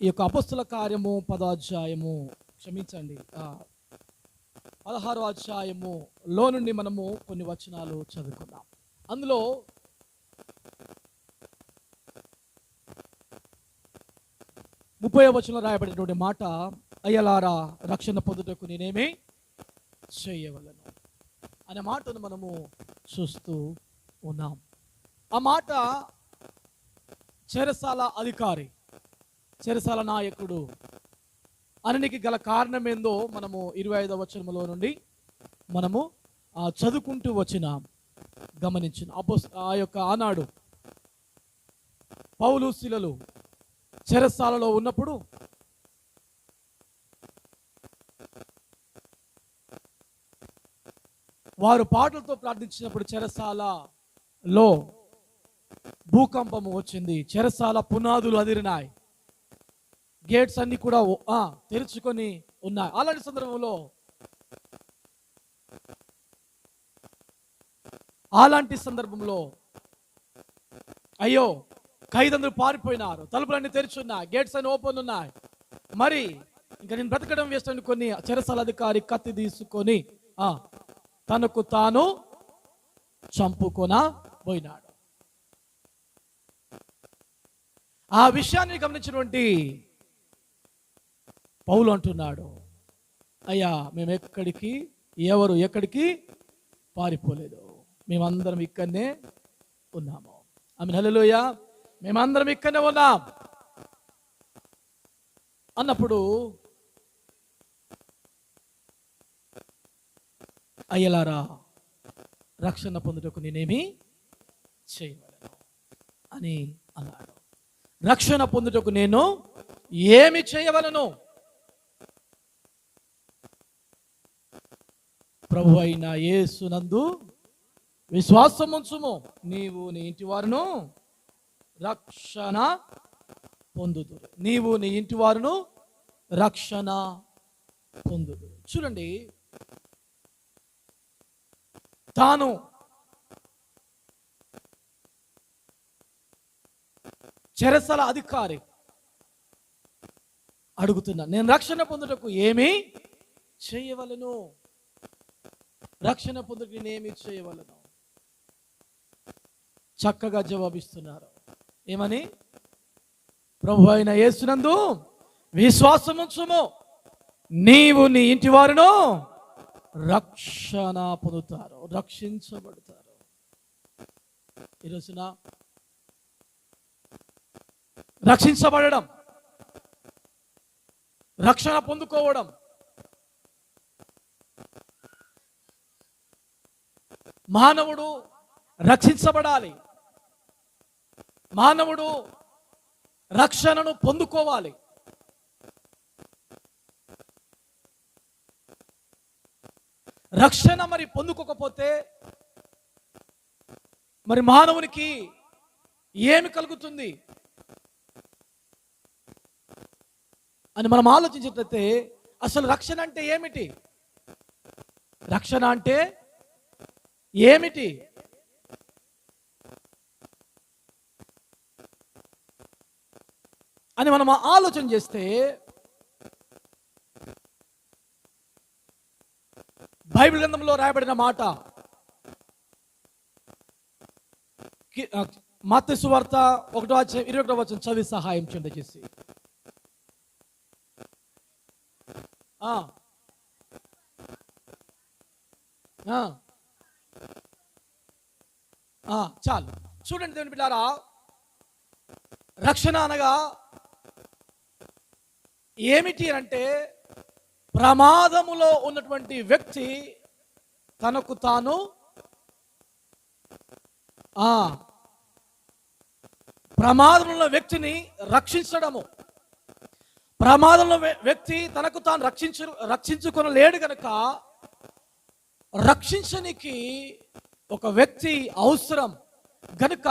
ఈ యొక్క అపొస్తల కార్యము 10వ అధ్యాయము, క్షమించండి, 16వ అధ్యాయము లో నుండి మనము కొన్ని వచనాలు చదువుకుందాం. అందులో 30వ వచనంలో రాయబడినటువంటి మాట, అయ్యలారా రక్షణ పొందుటకు నేనేమి చేయవలను అనే మాటను మనము చూస్తూ ఉన్నాం. ఆ మాట చెరసాల అధికారి, చెరసాల నాయకుడు అననికి గల కారణం ఏందో మనము 25వ వచనంలో నుండి మనము చదువుకుంటూ వచ్చినాం, గమనించిన. ఆ యొక్క ఆనాడు పౌలు శీలలు చెరసాలలో ఉన్నప్పుడు వారు పాటలతో ప్రార్థించినప్పుడు చెరసాలలో భూకంపము వచ్చింది. చెరసాల పునాదులు అదిరినాయి, గేట్స్ అన్ని కూడా తెరుచుకొని ఉన్నాయి. అలాంటి సందర్భంలో అయ్యో ఖైదందరూ పారిపోయినారు, తలుపులన్నీ తెరుచున్నాయి, గేట్స్ అన్ని ఓపెన్ ఉన్నాయి, మరి ఇంకా నేను బ్రతకడం వేస్ట్ అనుకొని చెరసాల అధికారి కత్తి తీసుకొని తనకు తాను చంపుకొన పోయినాడు. ఆ విషయాన్ని గమనించినటువంటి పౌలు అంటున్నాడు, అయ్యా మేము ఎక్కడికి పారిపోలేదు, మేమందరం ఇక్కడనే ఉన్నాము. ఆమేన్, హల్లెలూయా. మేమందరం ఇక్కడనే ఉన్నాం అన్నప్పుడు, అయ్యలారా రక్షణ పొందుటకు నేనేమి చేయవలను అని అన్నాడు. రక్షణ పొందుటకు నేను ఏమి చేయవలను? ప్రభు అయిన యేసునందు విశ్వాసం ఉంచుము, నీవు నీ ఇంటి వారును రక్షణ పొందుదురు. నీవు నీ ఇంటి వారును రక్షణ పొందుదురు. చూడండి, తాను చెరసాల అధికారి అడుగుతున్నా, నేను రక్షణ పొందుటకు ఏమి చేయవలను? రక్షణ పొందుటకు నేనేమి చేయవలను? చక్కగా జవాబిస్తున్నారు. ఏమని? ప్రభు అయిన యేసునందు విశ్వాసం ఉంచుము, నీవు నీ ఇంటి వారును రక్షణ పొందుతారు, రక్షించబడతారు. ఈరోజున రక్షించబడడం, రక్షణ పొందుకోవడం మానవుడు రక్షించబడాలి, మానవుడు రక్షణను పొందుకోవాలి. రక్షణ మరి పొందుకోకపోతే మరి మానవునికి ఏమి కలుగుతుంది అని మనం ఆలోచించేటైతే, అసలు రక్షణ అంటే ఏమిటి? రక్షణ అంటే ఏమిటి? అని మనం ఆలోచన చేస్తే, బైబిల్ గ్రంథంలో రాయబడిన మాట, మత్తయి సువార్త 1వ అధ్యాయం 21వ వచనం చదివి సహాయం చేయండి చేసి. చాలు. చూడండి దేవుని బిడ్డలారా, రక్షణ అనగా ఏమిటి అంటే, ప్రమాదములో ఉన్నటువంటి వ్యక్తి తనకు తాను ప్రమాదంలో వ్యక్తిని రక్షించడము. ప్రమాదంలో వ్యక్తి తనకు తాను రక్షించుకొనలేడు కనుక రక్షించనికి ఒక వ్యక్తి అవసరం గనుక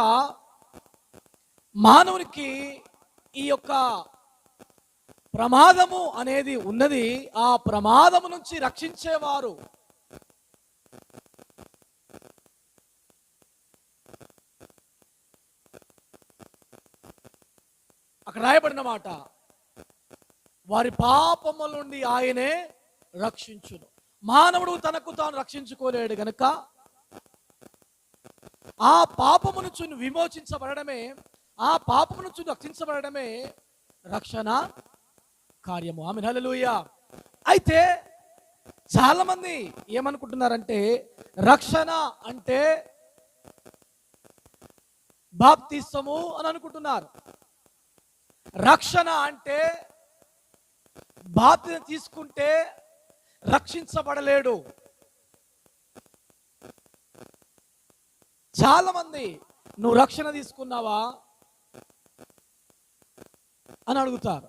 మానవునికి ఈ యొక్క ప్రమాదము అనేది ఉన్నది. ఆ ప్రమాదము నుంచి రక్షించేవారు అక్కడ రాయబడిన మాట, వారి పాపముల నుండి ఆయనే రక్షించును. మానవుడు తనకు తాను రక్షించుకోలేడు గనుక ఆ పాపము నుంచి విమోచించబడమే, ఆ పాపము నుంచి రక్షించబడమే రక్షణ కార్యము. ఆమేన్, హల్లెలూయా. అయితే చాలా మంది ఏమనుకుంటున్నారంటే రక్షణ అంటే బాప్తిస్మము అని అనుకుంటున్నారు. రక్షణ అంటే బాప్తిసం తీసుకుంటే రక్షించబడలేడు. చాలా మంది నువ్వు రక్షణ తీసుకున్నావా అని అడుగుతారు.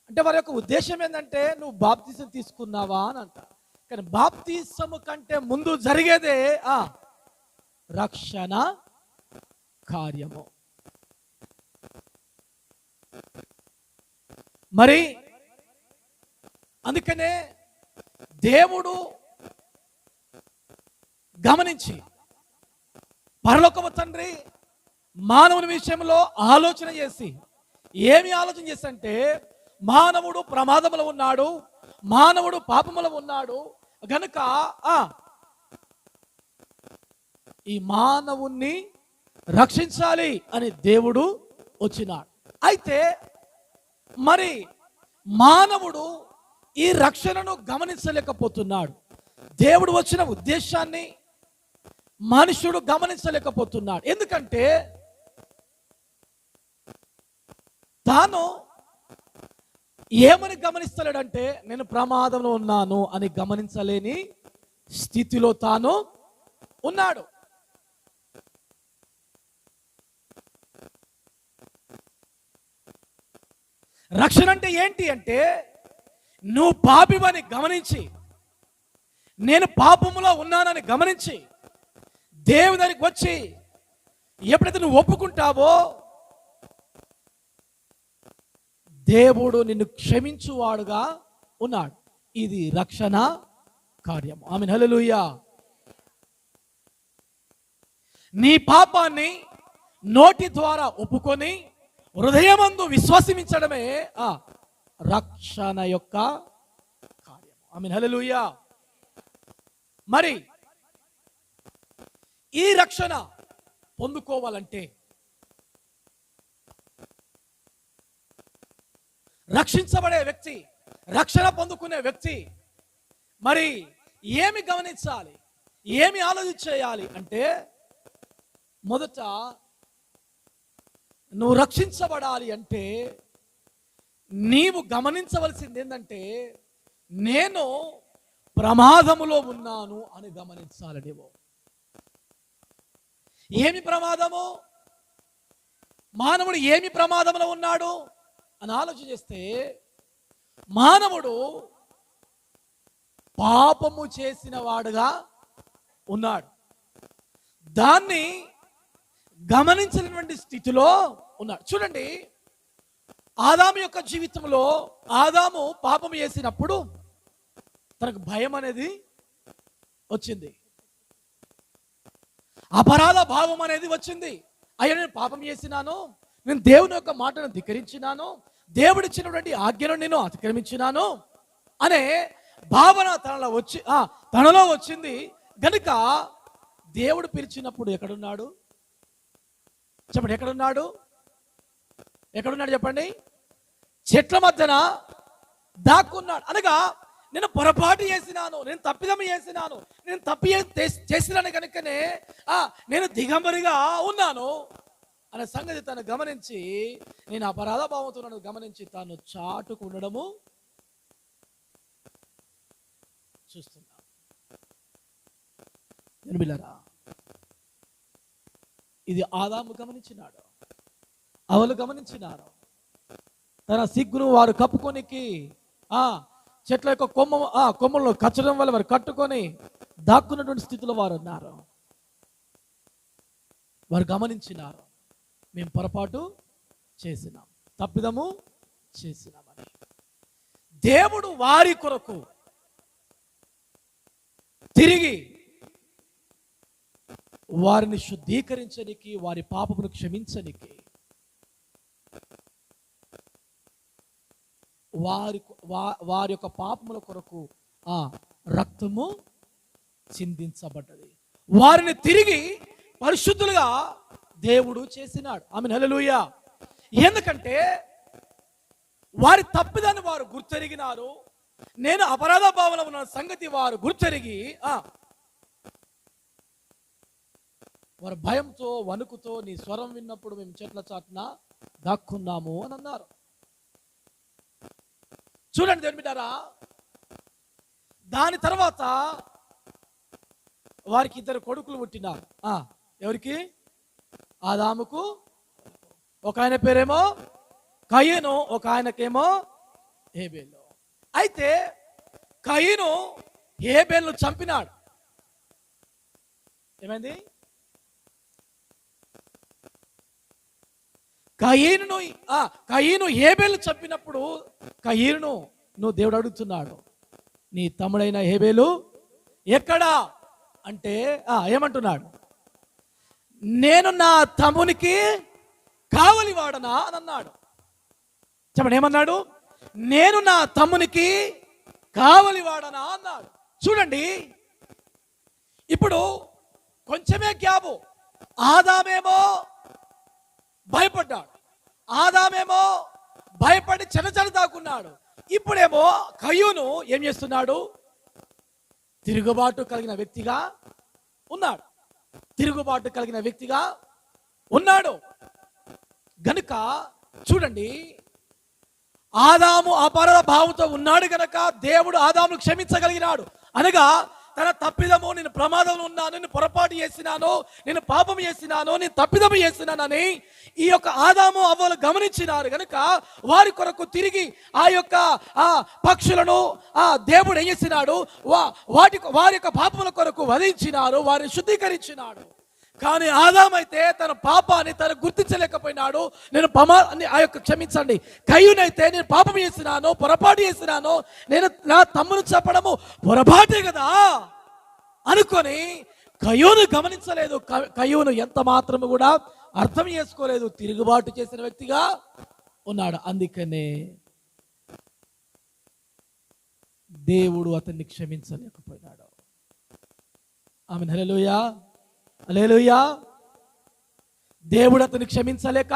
అంటే వారి యొక్క ఉద్దేశం ఏంటంటే నువ్వు బాప్తిసం తీసుకున్నావా అని అంటారు. కానీ బాప్తిసము కంటే ముందు జరిగేదే రక్షణ కార్యము. మరి అందుకనే దేవుడు గమనించి పరలోకపు తండ్రి మానవుని విషయంలో ఆలోచన చేసి ఏమి ఆలోచన చేసంటే మానవుడు ప్రమాదములో ఉన్నాడు, మానవుడు పాపములో ఉన్నాడు గనుక ఈ మానవుణ్ణి రక్షించాలి అని దేవుడు వచ్చినాడు. అయితే మరి మానవుడు ఈ రక్షణను గమనించలేకపోతున్నాడు. దేవుడు వచ్చిన ఉద్దేశాన్ని మనుషుడు గమనించలేకపోతున్నాడు. ఎందుకంటే తాను ఏమని గమనిస్తలేడంటే నేను ప్రమాదంలో ఉన్నాను అని గమనించలేని స్థితిలో తాను ఉన్నాడు. రక్షణ అంటే ఏంటి అంటే నువ్వు పాపివని గమనించి, నేను పాపములో ఉన్నానని గమనించి దేవుని దగ్గరికి వచ్చి ఎప్పుడైతే నువ్వు ఒప్పుకుంటావో దేవుడు నిన్ను క్షమించువాడుగా ఉన్నాడు. ఇది రక్షణ కార్యము. ఆమేన్, హల్లెలూయా. నీ పాపాన్ని నోటి ద్వారా ఒప్పుకొని హృదయమందు విశ్వసించడమే రక్షణ యొక్క కార్యము. ఆమేన్, హల్లెలూయా. మరి ఈ రక్షణ పొందుకోవాలంటే, రక్షించబడే వ్యక్తి, రక్షణ పొందుకునే వ్యక్తి మరి ఏమి గమనించాలి, ఏమి ఆలోచించేయాలి అంటే మొదట నువ్వు రక్షించబడాలి అంటే నీవు గమనించవలసింది ఏంటంటే నేను ప్రమాదములో ఉన్నాను అని గమనించాలి. నీవు ఏమి ప్రమాదము, మానవుడు ఏమి ప్రమాదంలో ఉన్నాడు అని ఆలోచన చేస్తే మానవుడు పాపము చేసిన వాడుగా ఉన్నాడు. దాన్ని గమనించినటువంటి స్థితిలో ఉన్నాడు. చూడండి, ఆదాము యొక్క జీవితంలో ఆదాము పాపం చేసినప్పుడు తనకు భయం అనేది వచ్చింది, అపరాధ భావం అనేది వచ్చింది. అయ్యా నేను పాపం చేసినాను, నేను దేవుని యొక్క మాటను ధిక్కరించినాను, దేవుడు ఇచ్చినటువంటి ఆజ్ఞను నేను అతిక్రమించినాను అనే భావన తనలో వచ్చింది. గనుక దేవుడు పిలిచినప్పుడు ఎక్కడున్నాడు చెప్పండి, ఎక్కడున్నాడు చెప్పండి? చెట్ల మధ్యన దాక్కున్నాడు. అనగా నేను పొరపాటు చేసినాను, నేను తప్పిదం చేసినాను, నేను తప్పి చేసినాను కనుకనే నేను దిగంబరిగా ఉన్నాను అనే సంగతి తను గమనించి, నేను అపరాధ భావంతో నన్ను గమనించి తాను చాటుకు ఉండడము చూస్తున్నా. నేను బిళ్ళరా, ఇది ఆదాము గమనించినాడు, అవలు గమనించినారు. తన సిగ్గును వారు కప్పుకొనికి చెట్ల యొక్క కొమ్మలను కచ్చడం వల్ల వారు కట్టుకొని దాక్కున్నటువంటి స్థితిలో వారు ఉన్నారు. వారు గమనించినారు, మేము పొరపాటు చేసినాం, తప్పిదము చేసినామని. దేవుడు వారి కొరకు తిరిగి వారిని శుద్ధీకరించడానికి, వారి పాపమును క్షమించడానికి వారి వారి యొక్క పాపముల కొరకు ఆ రక్తము చిందించబడ్డది. వారిని తిరిగి పరిశుద్ధులుగా దేవుడు చేసినాడు. ఆమె హల్లెలూయా. ఎందుకంటే వారి తప్పిదాన్ని వారు గుర్తెరిగినారు. నేను అపరాధ భావన ఉన్న సంగతి వారు గుర్తెరిగి వారు భయంతో వణుకుతో నీ స్వరం విన్నప్పుడు మేము చెట్ల చాటున దాక్కున్నాము అని అన్నారు. చూడండి దేవుని బిడ్డారా, దాని తర్వాత వారికి 2 కొడుకులు పుట్టినారు. ఎవరికి? ఆదాముకు. ఒక ఆయన పేరేమో కయీను, ఒక ఆయనకేమో హేబేలు. అయితే కయీను హేబేలును చంపినాడు. ఏమైంది? కయీను హేబేలు చంపినప్పుడు కయీను నువ్వు దేవుడు అడుగుతున్నాడు, నీ తమ్ముడైన హేబేలు ఎక్కడా అంటే ఏమంటున్నాడు? నేను నా తమ్మునికి కావలి వాడనా అని అన్నాడు. చెప్పండి, ఏమన్నాడు? నేను నా తమ్మునికి కావలి వాడనా అన్నాడు. చూడండి, ఇప్పుడు కొంచెమే గ్యాపు. ఆదామేమో భయపడ్డాడు, ఆదామేమో భయపడి చెనచల దాక్కున్నాడు. ఇప్పుడేమో కయ్యూను ఏం చేస్తున్నాడు? తిరుగుబాటు కలిగిన వ్యక్తిగా ఉన్నాడు, తిరుగుబాటు కలిగిన వ్యక్తిగా ఉన్నాడు. గనుక చూడండి, ఆదాము అపరాధ భావంతో ఉన్నాడు గనక దేవుడు ఆదామును క్షమించగలిగినాడు. అనగా తన తప్పిదము, నేను ప్రమాదంలో ఉన్నాను, నేను పొరపాటు చేసినాను, నేను పాపం చేసినాను, నేను తప్పిదము చేసినానని ఈ యొక్క ఆదాము అవ్వలు గమనించినారు గనుక వారి కొరకు తిరిగి ఆ యొక్క పక్షులను దేవుడు ఏం చేసినాడు? వారి యొక్క పాపముల కొరకు వధించినారు, వారిని శుద్ధీకరించినాడు. కానీ ఆదామైతే తన పాపాన్ని తను గుర్తించలేకపోయినాడు. నేను క్షమించండి, కయ్యూనైతే నేను పాపం చేసినాను, పొరపాటు చేసినాను, నేను నా తమ్మును చెప్పడము పొరపాటే కదా అనుకొని కయ్యూను గమనించలేదు. కయ్యూను ఎంత మాత్రము కూడా అర్థం చేసుకోలేదు, తిరుగుబాటు చేసిన వ్యక్తిగా ఉన్నాడు. అందుకనే దేవుడు అతన్ని క్షమించలేకపోయినాడు. ఆమేన్, హల్లెలూయా, హల్లెలూయా. దేవుడు అతన్ని క్షమించలేక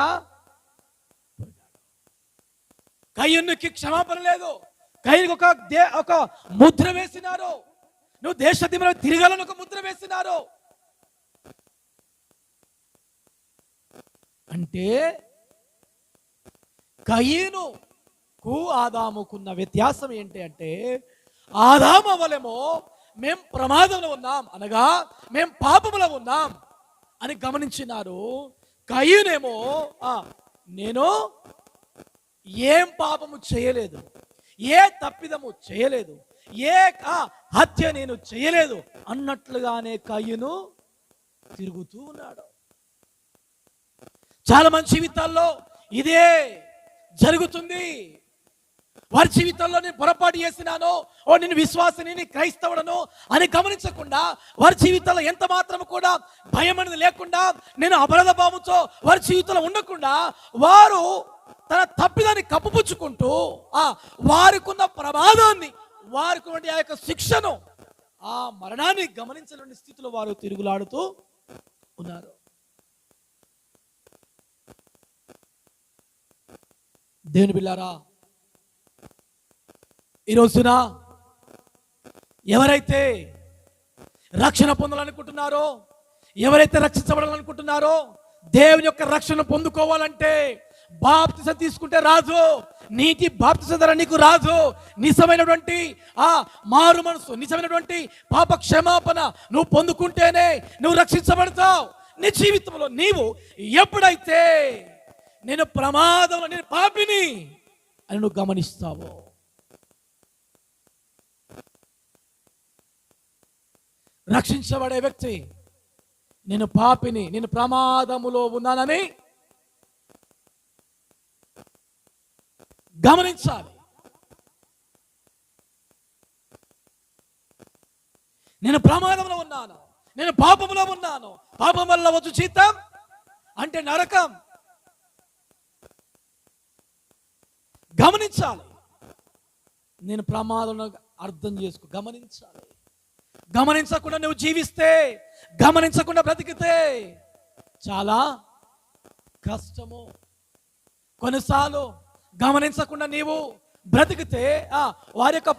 కయ్యూనుకి క్షమాపణ లేదు. కయ్యూనుకి ఒక ముద్ర వేసినారు. నువ్వు దేశదిమ్మలో తిరగాలని ఒక ముద్ర వేసినారు. అంటే కయ్యూనుకు ఆదాముకున్న వ్యత్యాసం ఏంటి అంటే, ఆదాము అవ్వలేమో మేము ప్రమాదంలో ఉన్నాం, అనగా మేము పాపములో ఉన్నాం అని గమనించినారు. కయ్యూనేమో నేను ఏం పాపము చేయలేదు, ఏ తప్పిదము చేయలేదు, ఏ హత్య నేను చేయలేదు అన్నట్లుగానే కయ్యూను తిరుగుతూ ఉన్నాడు. చాలా మంది జీవితాల్లో ఇదే జరుగుతుంది. వారి జీవితంలో నేను పొరపాటు చేసినాను, నేను విశ్వాసిని, నేను క్రైస్తవుడను అని గమనించకుండా, వారి జీవితంలో ఎంత మాత్రం కూడా భయం అనేది లేకుండా, నేను అపరాధ భావంతో వారి జీవితంలో ఉండకుండా వారు తన తప్పిదాన్ని కప్పుపుచ్చుకుంటూ వారికి ఉన్న ప్రమాదాన్ని, వారికి ఆ యొక్క శిక్షను, ఆ మరణాన్ని గమనించలేని స్థితిలో వారు తిరుగులాడుతూ ఉన్నారు. దేవుని బిడ్డలారా, ఈ రోజున ఎవరైతే రక్షణ పొందాలనుకుంటున్నారో, ఎవరైతే రక్షించబడాలనుకుంటున్నారో, దేవుని యొక్క రక్షణ పొందుకోవాలంటే బాప్తిసం తీసుకుంటే రాదు, నీటి బాప్తిసం ద్వారా నీకు రాదు. నిజమైనటువంటి మారు మనసు, నిజమైనటువంటి పాప క్షమాపణ నువ్వు పొందుకుంటేనే నువ్వు రక్షించబడతావు. నీ జీవితంలో నీవు ఎప్పుడైతే నేను ప్రమాదంలో, నేను పాపిని అని నువ్వు గమనిస్తావో, రక్షించబడే వ్యక్తి నేను పాపిని, నేను ప్రమాదములో ఉన్నానని గమనించాలి. నేను ప్రమాదంలో ఉన్నాను, నేను పాపములో ఉన్నాను, పాపం వల్ల వచ్చు జీతం అంటే నరకం. గమనించాలి. నేను ప్రమాదంలో అర్థం చేసుకో, గమనించాలి. గమనించకుండా నువ్వు జీవిస్తే, గమనించకుండా బ్రతికితే చాలా కష్టము. కొన్నిసార్లు గమనించకుండా నీవు బ్రతికితే వారి యొక్క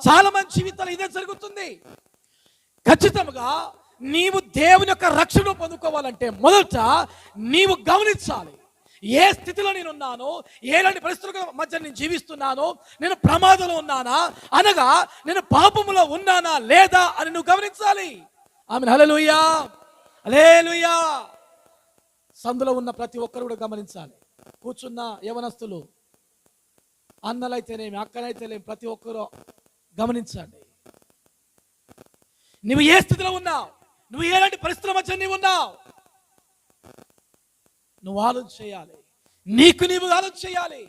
చాలా మంది జీవితాలు ఇదే జరుగుతుంది. ఖచ్చితంగా నీవు దేవుని యొక్క రక్షణ పొందుకోవాలంటే మొదట నీవు గమనించాలి. ఏ స్థితిలో నేను ఉన్నాను, ఎలాంటి పరిస్థితుల మధ్య నేను జీవిస్తున్నాను, నేను ప్రమాదంలో ఉన్నానా, అనగా నేను పాపములో ఉన్నానా లేదా అని నువ్వు గమనించాలి. ఆమేన్, హల్లెలూయా, హల్లెలూయా. సందులో ఉన్న ప్రతి ఒక్కరు కూడా గమనించాలి. కూర్చున్న యవనస్తులు, అన్నలైతేనేమి, అక్కలైతేనేమి, ప్రతి ఒక్కరు గమనించండి. నువ్వు ఏ స్థితిలో ఉన్నావు, నువ్వు ఎలాంటి పరిస్థితుల మధ్య నీవు ఉన్నావు, నువ్వు ఆలోచన చేయాలి. నీకు నీవు ఆలోచన చేయాలి.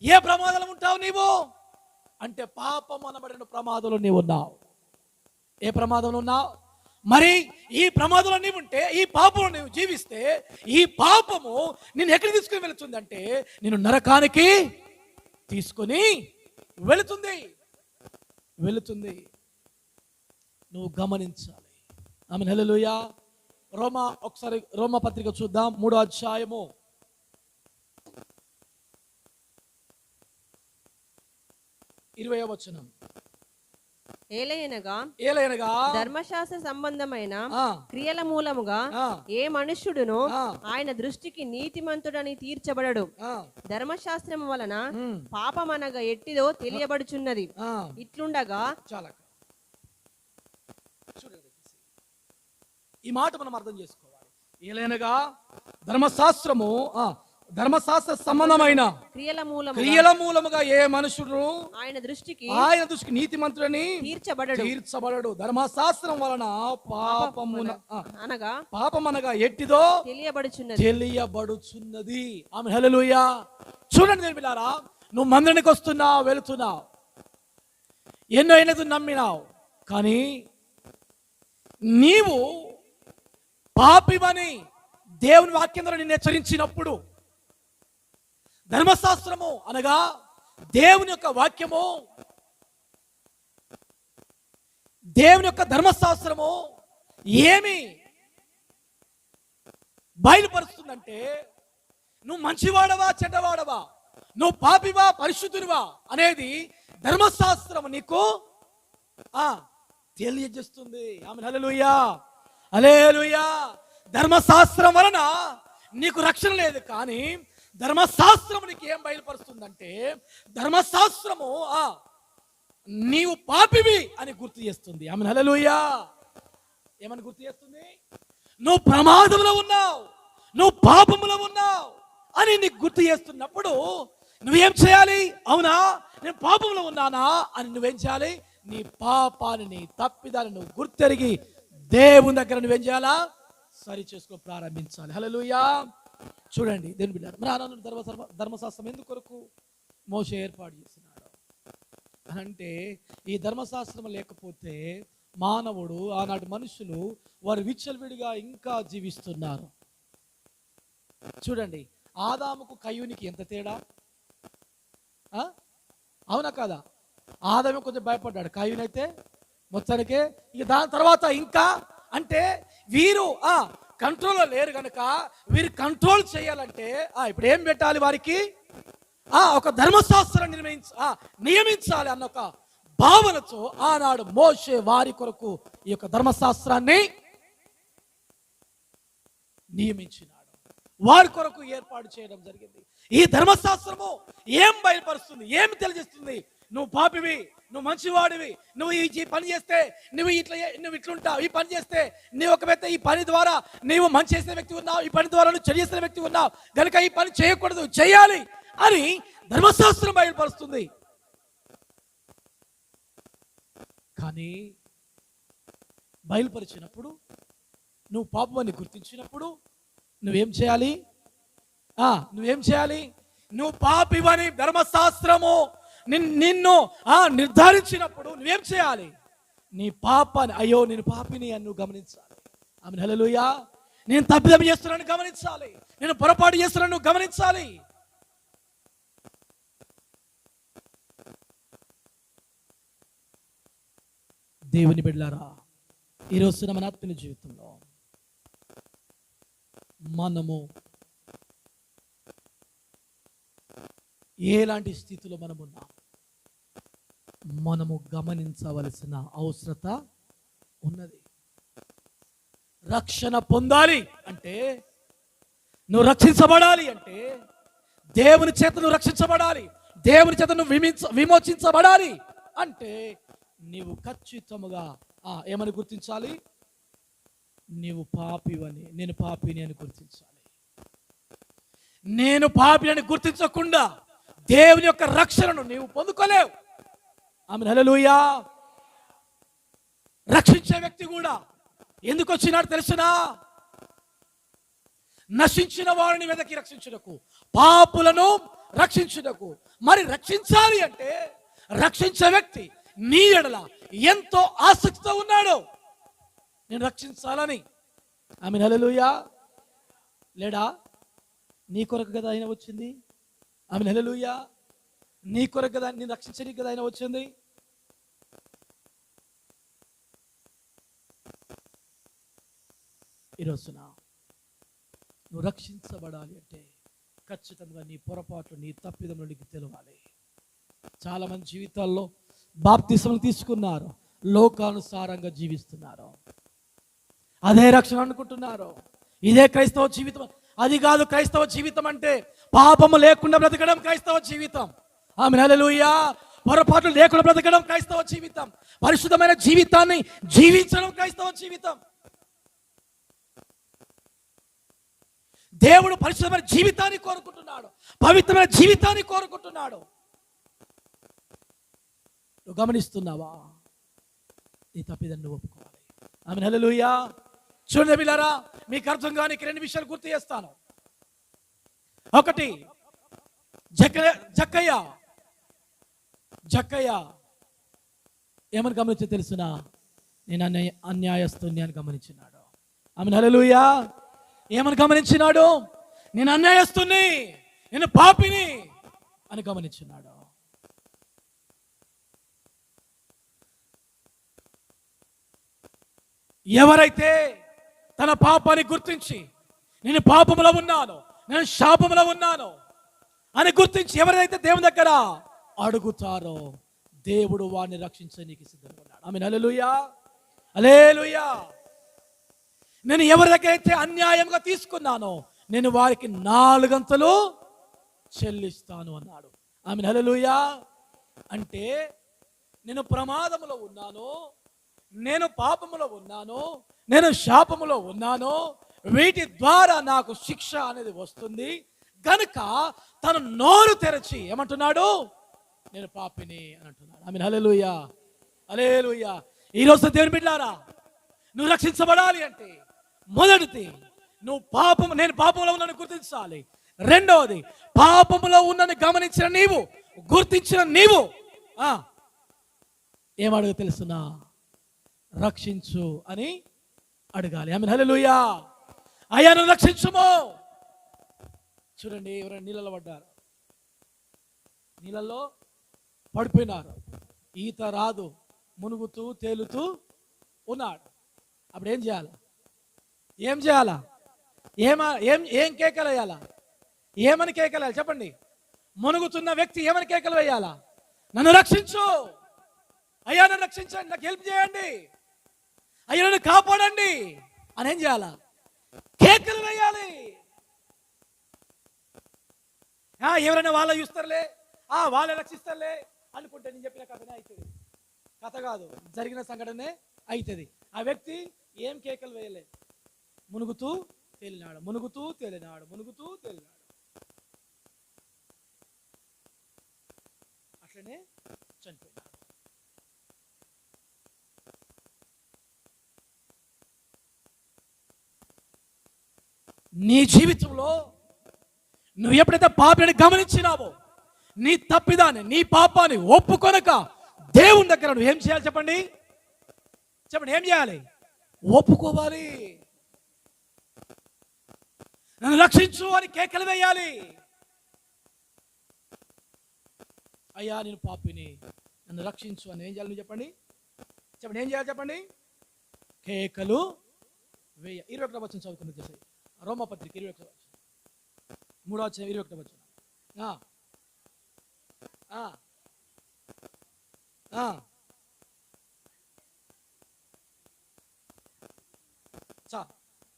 ఏ ప్రమాదంలో ఉంటావు నీవు అంటే పాపం అనబడిన ప్రమాదంలో నీవు ఉన్నావు. ఏ ప్రమాదంలో ఉన్నావు? మరి ఈ ప్రమాదంలో నీవు ఉంటే, ఈ పాపంలో నీవు జీవిస్తే, ఈ పాపము నిన్ను ఎక్కడికి తీసుకుని వెళుతుందంటే నేను నరకానికి తీసుకొని వెళుతుంది. నువ్వు గమనించాలి. ఆమేన్, హల్లెలూయా. ఒకసారి రోమా పత్రిక చూద్దాం, 3వ అధ్యాయము 20వ వచనం. ఏలయనగా ధర్మశాస్త్ర సంబంధమైన క్రియల మూలముగా ఏ మనుష్యుడును ఆయన దృష్టికి నీతిమంతుడని తీర్చబడడు. ధర్మశాస్త్రం వలన పాపమనగా ఎట్టిదో తెలియబడుచున్నది. ఇట్లుండగా ఈ మాట మనం అర్థం చేసుకోవాలి. ఏలైనగా ధర్మశాస్త్ర సంబంధమైన క్రియల మూలముగా ఏ మనుషుడు ఆయన దృష్టికి నీతిమంతుడని తీర్చబడడు. ధర్మశాస్త్రం వలన పాపమనగా ఎట్టిదో తెలియబడుచున్నది. ఆమేన్, హల్లెలూయా. చూడండి నేను పిల్లారా, నువ్వు మందిరానికి వస్తున్నావు, వెళుతున్నావు, ఎన్నో నమ్మినావు, కానీ నీవు పాపివని దేవుని వాక్యం ద్వారా నిన్ను హెచ్చరించినప్పుడు, ధర్మశాస్త్రము అనగా దేవుని యొక్క వాక్యము, దేవుని యొక్క ధర్మశాస్త్రము ఏమి బయలుపరుస్తుందంటే నువ్వు మంచివాడవా చెడ్డవాడవా, నువ్వు పాపివా పరిశుద్ధునివా అనేది ధర్మశాస్త్రము నీకు తెలియజేస్తుంది. ఆమేన్, హల్లెలూయా, హల్లెలూయా. ధర్మశాస్త్రం వలన నీకు రక్షణ లేదు, కానీ ధర్మశాస్త్రము నీకు ఏం బయలుపరుస్తుందంటే ధర్మశాస్త్రము నీవు పాపివి అని గుర్తు చేస్తుంది. ఆమేన్, హల్లెలూయా. ఏమని గుర్తు చేస్తుంది? నువ్వు ప్రమాదంలో ఉన్నావు, నువ్వు పాపంలో ఉన్నావు అని నీకు గుర్తు చేస్తున్నప్పుడు నువ్వేం చేయాలి? అవునా, నేను పాపంలో ఉన్నానా అని నువ్వేం చేయాలి? నీ పాపాన్ని, నీ తప్పిదాన్ని నువ్వు గుర్తెరిగి దేవుని దగ్గర నువ్వేం చేయాలా? సరి చేసుకో ప్రారంభించాలి. హల్లెలూయా. చూడండి దేవుని బిడ్డ, ధర్మశాస్త్రం ఎందుకు కొరకు మోషే ఏర్పాటు చేసినాడు అంటే, ఈ ధర్మశాస్త్రం లేకపోతే మానవుడు, ఆనాటి మనుషులు వారు విచ్చలవిడిగా ఇంకా జీవిస్తున్నారు. చూడండి, ఆదాముకు కయ్యూనికి ఎంత తేడా, అవునా కాదా? ఆదాము కొంచెం భయపడ్డాడు, కయ్యూనైతే మొత్తానికే. ఇక దాని తర్వాత ఇంకా అంటే వీరు కంట్రోల్లో లేరు కనుక వీరు కంట్రోల్ చేయాలంటే ఇప్పుడు ఏం పెట్టాలి వారికి? ఒక ధర్మశాస్త్రం నియమించాలి అన్న ఒక భావనతో ఆనాడు మోషే వారి కొరకు ఈ యొక్క ధర్మశాస్త్రాన్ని నియమించినాడు, వారి కొరకు ఏర్పాటు చేయడం జరిగింది. ఈ ధర్మశాస్త్రము ఏం బయలుపరుస్తుంది, ఏం తెలియజేస్తుంది? నువ్వు పాపివి, నువ్వు మంచివాడివి, నువ్వు ఈ పని చేస్తే నువ్వు ఇట్లుంటావు, ఈ పని చేస్తే నీవు ఒకవేళ ఈ పని ద్వారా నీవు మంచి చేసిన వ్యక్తి ఉన్నావు, ఈ పని ద్వారా నువ్వు చెడు చేసిన వ్యక్తి ఉన్నావు కనుక ఈ పని చేయకూడదు, చేయాలి అని ధర్మశాస్త్రం బయలుపరుస్తుంది. కానీ బయలుపరిచినప్పుడు, నువ్వు పాపమని గుర్తించినప్పుడు నువ్వేం చేయాలి? నువ్వు పాపివని ధర్మశాస్త్రము నిన్ను నిర్ధారించినప్పుడు నువ్వేం చేయాలి? నీ పాపాన్ని, అయ్యో నేను పాపిని అని నువ్వు గమనించాలి. ఆమేన్, హల్లెలూయా. నేను తప్పిదం చేస్తున్నాను గమనించాలి, నేను పొరపాటు చేస్తున్నాను గమనించాలి. దేవుని బిడ్డలారా, ఈరోజు మన ఆత్మీయ జీవితంలో మనము ఎలాంటి స్థితిలో మనమున్నాం మనము గమనించవలసిన అవసరత ఉన్నది. రక్షణ పొందాలి అంటే, నువ్వు రక్షించబడాలి అంటే, దేవుని చేత నువ్వు రక్షించబడాలి, దేవుని చేత నువ్వు విమోచించబడాలి అంటే నీవు ఖచ్చితముగా ఏమని గుర్తించాలి? నీవు పాపివని, నేను పాపిని అని గుర్తించాలి. నేను పాపిని అని గుర్తించకుండా దేవుని యొక్క రక్షణను నీవు పొందుకోలేవు. ఆమేన్, హల్లెలూయా. రక్షించే వ్యక్తి కూడా ఎందుకు వచ్చినాడు తెలుసునా? నశించిన వారిని వెదకి రక్షించుటకు, పాపులను రక్షించుటకు. మరి రక్షించాలి అంటే రక్షించే వ్యక్తి నీ ఎడల ఎంతో ఆసక్తితో ఉన్నాడు, నేను రక్షించాలని. ఆమేన్, హల్లెలూయా. లేడా? నీ కొరకు కదా ఆయన వచ్చింది. ఆమేన్, హల్లెలూయా. నీ కొరకు కదా, నేను రక్షించడానికి కదా ఆయన వచ్చింది. ఈరోజున నువ్వు రక్షించబడాలి అంటే ఖచ్చితంగా నీ పొరపాట్లు, నీ తప్పిదములు నీకు తెలవాలి. చాలా మంది జీవితాల్లో బాప్తిస్మం తీసుకున్నారు, లోకానుసారంగా జీవిస్తున్నారు, అదే రక్షణ అనుకుంటున్నారు, ఇదే క్రైస్తవ జీవితం. అది కాదు క్రైస్తవ జీవితం అంటే. పాపము లేకుండా బ్రతకడం క్రైస్తవ జీవితం. ఆమేన్, హల్లెలూయా. పొరపాట్లు లేకుండా బ్రతకడం క్రైస్తవ జీవితం. పరిశుద్ధమైన జీవితాన్ని జీవించడం క్రైస్తవ జీవితం. దేవుడు పరిశుద్ధమైన జీవితాన్ని కోరుకుంటున్నాడు, పవిత్రమైన జీవితాన్ని కోరుకుంటున్నాడు. నువ్వు గమనిస్తున్నావా? నీ తప్పిదాన్ని ఒప్పుకోవాలి. ఆమేన్, హల్లెలూయా. చూడండి బిడ్డలారా, మీకు అర్థం కాని 2 విషయాలు గుర్తు చేస్తాను. ఒకటి, జక్కయ్య ఏమని గమనించో తెలుసునా? నేను అన్యాయస్తుని అని గమనించినాడు. ఆమేన్, హల్లెలూయా. ఏమని గమనించినాడు? నేను అన్యాయస్తుని, నేను పాపిని అని గమనించినాడు. ఎవరైతే తన పాపాన్ని గుర్తించి నేను పాపములో ఉన్నాను, నేను శాపములో ఉన్నాను అని గుర్తించి ఎవరైతే దేవుని దగ్గర అడుగుతారో దేవుడు వారిని రక్షించడానికి సిద్ధంగా ఉన్నాడు. ఆమేన్, హల్లెలూయా, హల్లెలూయా. నేను ఎవరి దగ్గర అయితే అన్యాయంగా తీసుకున్నానో నేను వారికి 4 అంతలు చెల్లిస్తాను అన్నాడు. ఆమేన్, హల్లెలూయా. అంటే నేను ప్రమాదములో ఉన్నాను, నేను పాపములో ఉన్నాను, నేను శాపములో ఉన్నాను, వీటి ద్వారా నాకు శిక్ష అనేది వస్తుంది గనుక తను నోరు తెరచి ఏమంటున్నాడు? నేను పాపిని అని అంటున్నాడు. ఆమేన్, హల్లెలూయా, హల్లెలూయా. ఈరోజు దేవుని బిడ్డలారా, నువ్వు రక్షించబడాలి అంటే మొదటిది నేను పాపంలో ఉన్నాను గుర్తించాలి. రెండవది, పాపములో ఉన్నని గమనించిన నీవు, గుర్తించిన నీవు ఏమడుగు తెలుసునా? రక్షించు అని అడగాలి. ఆమేన్, హల్లెలూయా. అయ్యా నన్ను రక్షించుము. చూడండి, ఎవరైనా నీళ్ళలో పడ్డారు, నీళ్ళల్లో పడిపోయినారు, ఈత రాదు, మునుగుతూ తేలుతూ ఉన్నాడు. అప్పుడు ఏం చేయాలా? ఏం కేకలు వేయాలా? ఏమని కేకలు వేయాలి చెప్పండి? మునుగుతున్న వ్యక్తి ఏమని కేకలు వేయాలా? నన్ను రక్షించు, అయ్యా నన్ను రక్షించండి, నాకు హెల్ప్ చేయండి, అయ్యా నన్ను కాపాడండి అని ఏం చేయాలా? కేకలు వేయాలి. ఎవరైనా వాళ్ళ చూస్తారులే, వాళ్ళే రక్షిస్తారులే అనుకుంటే నేను చెప్పిన కథనే అవుతుంది. కథ కాదు, జరిగిన సంఘటనే అవుతుంది. ఆ వ్యక్తి ఏం కేకలు వేయలే, మునుగుతూ తేలినాడు, మునుగుతూ తేలినాడు, మునుగుతూ తేలినాడు. అట్లనే చనిపోయినాడు. నీ జీవితంలో నువ్వు ఎప్పుడైతే పాపాన్ని గమనించినావో, నీ తప్పిదాన్ని, నీ పాపాన్ని ఒప్పుకొనక దేవుని దగ్గర నువ్వు ఏం చేయాలి చెప్పండి? ఏం చేయాలి? ఒప్పుకోవాలి. నన్ను రక్షించు అని కేకలు వేయాలి. అయ్యా నేను పాపిని, నన్ను రక్షించు అని ఏం చేయాలి? నువ్వు చెప్పండి. చెప్పండి, ఏం చేయాలి చెప్పండి? కేకలు వేయ. 21వ వచనం చదువుకుని చేసేది. రోమపత్రిక 21వ వచనం, 3వ అధ్యాయం 21వ వచనం.